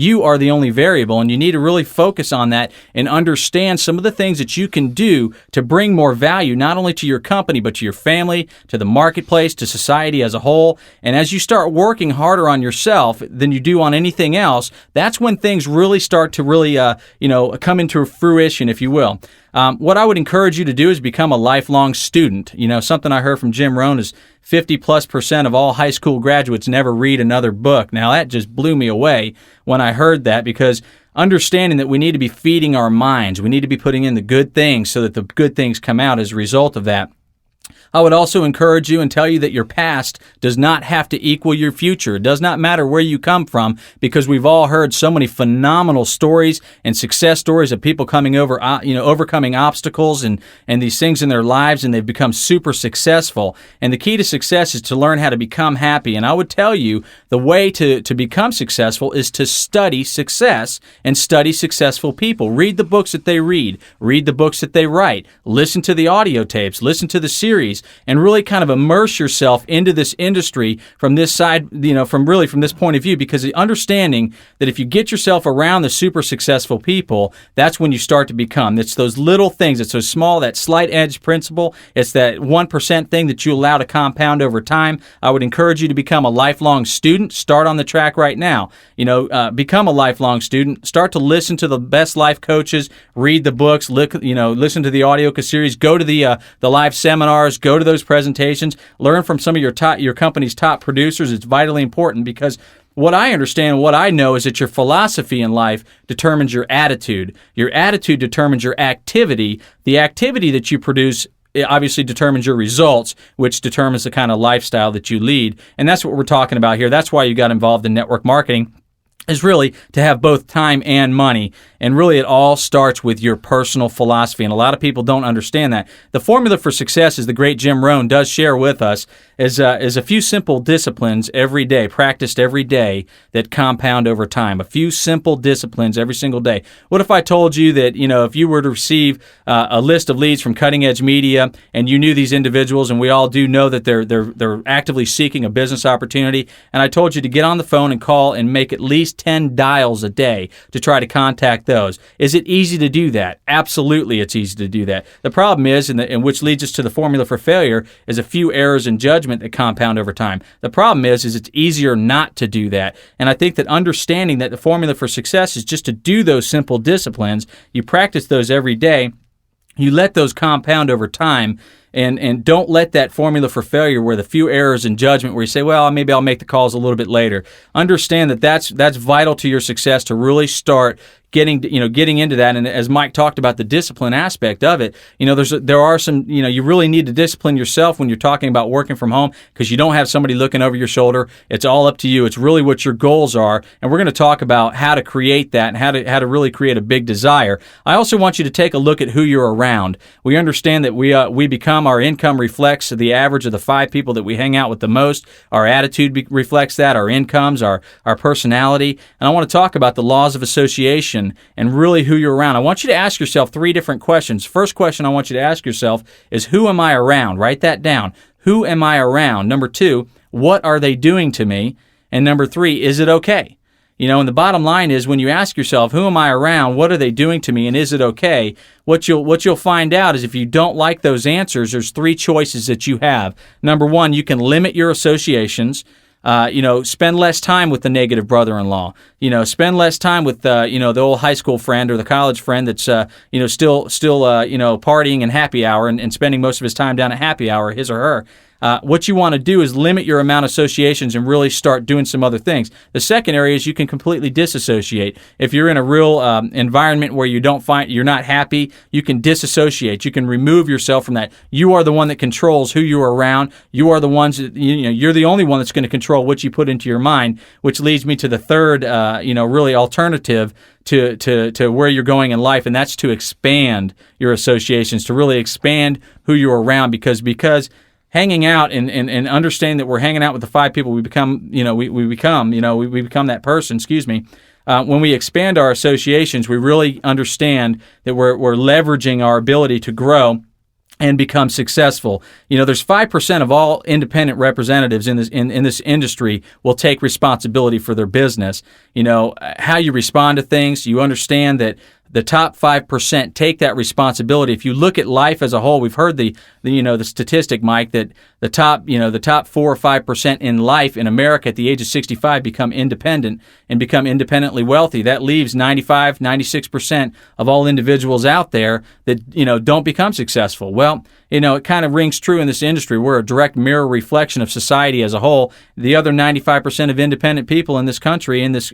You are the only variable, and you need to really focus on that and understand some of the things that you can do to bring more value, not only to your company, but to your family, to the marketplace, to society as a whole. And as you start working harder on yourself than you do on anything else, that's when things really start to really, come into fruition, if you will. What I would encourage you to do is become a lifelong student. Something I heard from Jim Rohn is 50+% of all high school graduates never read another book. Now, that just blew me away when I heard that, because understanding that we need to be feeding our minds, we need to be putting in the good things so that the good things come out as a result of that. I would also encourage you and tell you that your past does not have to equal your future. It does not matter where you come from, because we've all heard so many phenomenal stories and success stories of people coming over, overcoming obstacles and these things in their lives, and they've become super successful. And the key to success is to learn how to become happy. And I would tell you the way to become successful is to study success and study successful people. Read the books that they read the books that they write, listen to the audio tapes, listen to the series, and really kind of immerse yourself into this industry from this side, from this point of view, because the understanding that if you get yourself around the super successful people, that's when you start to become. It's those little things. It's so small, that slight edge principle. It's that 1% thing that you allow to compound over time. I would encourage you to become a lifelong student. Start on the track right now. Become a lifelong student. Start to listen to the best life coaches, read the books, listen to the audio series, go to the live seminars, go to those presentations, learn from some of your company's top producers. It's vitally important, because what I understand, what I know is that your philosophy in life determines your attitude. Your attitude determines your activity. The activity that you produce, it obviously determines your results, which determines the kind of lifestyle that you lead. And that's what we're talking about here. That's why you got involved in network marketing, is really to have both time and money. And really it all starts with your personal philosophy. And a lot of people don't understand that. The formula for success, as the great Jim Rohn does share with us, is a few simple disciplines every day, practiced every day, that compound over time. A few simple disciplines every single day. What if I told you that, if you were to receive a list of leads from Cutting Edge Media, and you knew these individuals, and we all do know that they're actively seeking a business opportunity, and I told you to get on the phone and call and make at least 10 dials a day to try to contact those. Is it easy to do that? Absolutely, it's easy to do that. The problem is, and which leads us to the formula for failure, is a few errors in judgment that compound over time. The problem is it's easier not to do that. And I think that understanding that the formula for success is just to do those simple disciplines, you practice those every day, you let those compound over time, and don't let that formula for failure, where the few errors in judgment, where you say, well, maybe I'll make the calls a little bit later. Understand that that's vital to your success, to really start getting into that. And as Mike talked about the discipline aspect of it, there are some, you really need to discipline yourself when you're talking about working from home, because you don't have somebody looking over your shoulder. It's all up to you. It's really what your goals are. And we're going to talk about how to create that and how to really create a big desire. I also want you to take a look at who you're around. We understand that we become, our income reflects the average of the 5 people that we hang out with the most. Our attitude reflects that, our incomes, our personality. And I want to talk about the laws of association and really who you're around. I want you to ask yourself 3 different questions. First question I want you to ask yourself is, who am I around? Write that down. Who am I around? Number 2, what are they doing to me? And number 3, is it okay? And the bottom line is, when you ask yourself, who am I around? What are they doing to me? And is it okay? What you'll find out is, if you don't like those answers, there's 3 choices that you have. Number 1, you can limit your associations. Spend less time with the negative brother-in-law. Spend less time with the old high school friend or the college friend that's still partying in happy hour and spending most of his time down at happy hour, his or her. What you want to do is limit your amount of associations and really start doing some other things. The second area is you can completely disassociate. If you're in a real environment where you're not happy, you can disassociate. You can remove yourself from that. You are the one that controls who you're around. You are the ones that, you're the only one that's going to control what you put into your mind, which leads me to the third, really alternative to where you're going in life, and that's to expand your associations, to really expand who you're around, because hanging out and understanding that we're hanging out with the 5 people we become, we become that person, when we expand our associations, we really understand that we're leveraging our ability to grow and become successful. There's 5% of all independent representatives in this industry will take responsibility for their business. How you respond to things, you understand that the top 5% take that responsibility. If you look at life as a whole, we've heard the statistic, Mike, that the top 4 or 5% in life in America at the age of 65 become independent and become independently wealthy. That leaves 95, 96% of all individuals out there that, don't become successful. Well, it kind of rings true in this industry. We're a direct mirror reflection of society as a whole. The other 95% of independent people in this country, in this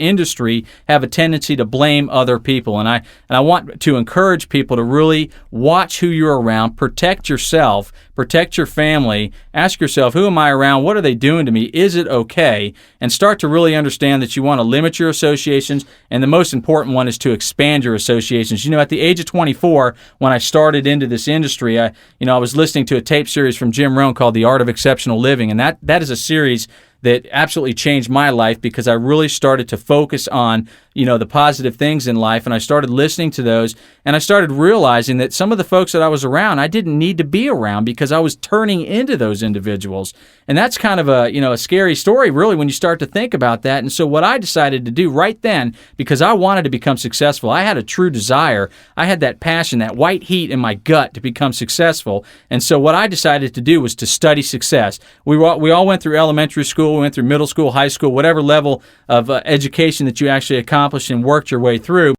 industry, have a tendency to blame other people. And I want to encourage people to really watch who you're around, protect yourself, protect your family, ask yourself, who am I around? What are they doing to me? Is it okay? And start to really understand that you want to limit your associations, and the most important one is to expand your associations. At the age of 24, when I started into this industry, I was listening to a tape series from Jim Rohn called The Art of Exceptional Living, and that is a series that absolutely changed my life because I really started to focus on, the positive things in life, and I started listening to those, and I started realizing that some of the folks that I was around, I didn't need to be around because I was turning into those individuals. And that's kind of a scary story, really, when you start to think about that. And so what I decided to do right then, because I wanted to become successful, I had a true desire, I had that passion, that white heat in my gut to become successful. And so what I decided to do was to study success. We all went through elementary school, we went through middle school, high school, whatever level of education that you actually accomplished and worked your way through.